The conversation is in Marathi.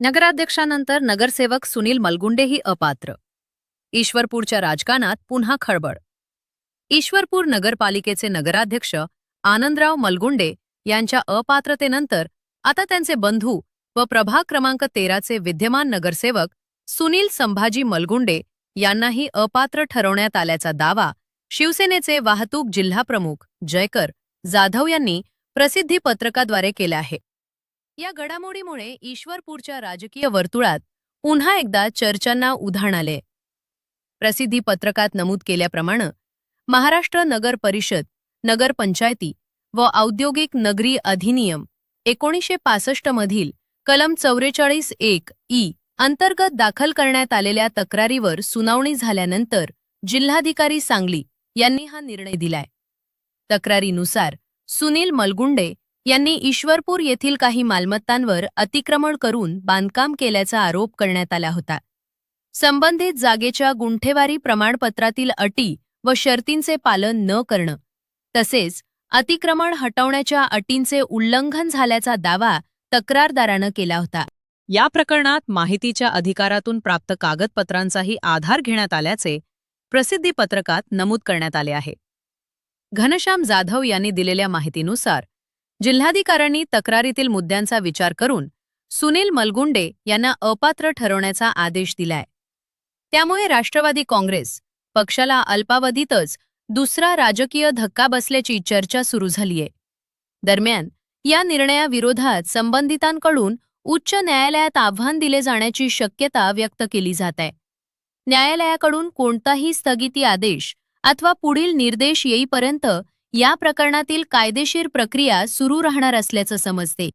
नगराध्यक्षानंतर नगरसेवक सुनील मलगुंडेही अपात्र. ईश्वरपूरच्या राजकारणात पुन्हा खळबळ. ईश्वरपूर नगरपालिकेचे नगराध्यक्ष आनंदराव मलगुंडे यांच्या अपात्रतेनंतर आता त्यांचे बंधू व प्रभाग क्रमांक 13चे विद्यमान नगरसेवक सुनील संभाजी मलगुंडे यांनाही अपात्र ठरवण्यात आल्याचा दावा शिवसेनेचे वाहतूक जिल्हाप्रमुख जयकर जाधव यांनी प्रसिद्धी पत्रकाद्वारे केला आहे. या घडामोडीमुळे ईश्वरपूरच्या राजकीय वर्तुळात पुन्हा एकदा चर्चांना उधाण आले. प्रसिद्धी पत्रकात नमूद केल्याप्रमाणे महाराष्ट्र नगर परिषद, नगरपंचायती व औद्योगिक नगरी अधिनियम 1965 मधील कलम 44(1) अंतर्गत दाखल करण्यात आलेल्या तक्रारीवर सुनावणी झाल्यानंतर जिल्हाधिकारी सांगली यांनी हा निर्णय दिलाय. तक्रारीनुसार सुनील मलगुंडे यांनी ईश्वरपूर येथील काही मालमत्तांवर अतिक्रमण करून बांधकाम केल्याचा आरोप करण्यात आला होता. संबंधित जागेच्या गुंठेवारी प्रमाणपत्रातील अटी व शर्तींचे पालन न करणं तसेच अतिक्रमण हटवण्याच्या अटींचे उल्लंघन झाल्याचा दावा तक्रारदारानं केला होता. या प्रकरणात माहितीच्या अधिकारातून प्राप्त कागदपत्रांचाही आधार घेण्यात आल्याचे प्रसिद्धी पत्रकात नमूद करण्यात आले आहे. घनश्याम जाधव यांनी दिलेल्या माहितीनुसार जिल्हाधिकाऱ्यांनी तक्रारीतील मुद्द्यांचा विचार करून सुनील मलगुंडे यांना अपात्र ठरवण्याचा आदेश दिलाय. त्यामुळे राष्ट्रवादी काँग्रेस पक्षाला अल्पावधीतच दुसरा राजकीय धक्का बसल्याची चर्चा सुरू झालीय. दरम्यान या निर्णयाविरोधात संबंधितांकडून उच्च न्यायालयात आव्हान दिले जाण्याची शक्यता व्यक्त केली जात आहे. न्यायालयाकडून कोणताही स्थगिती आदेश अथवा पुढील निर्देश येईपर्यंत या प्रकरणातील कायदेशीर प्रक्रिया सुरू राहणार असल्याचं समजते.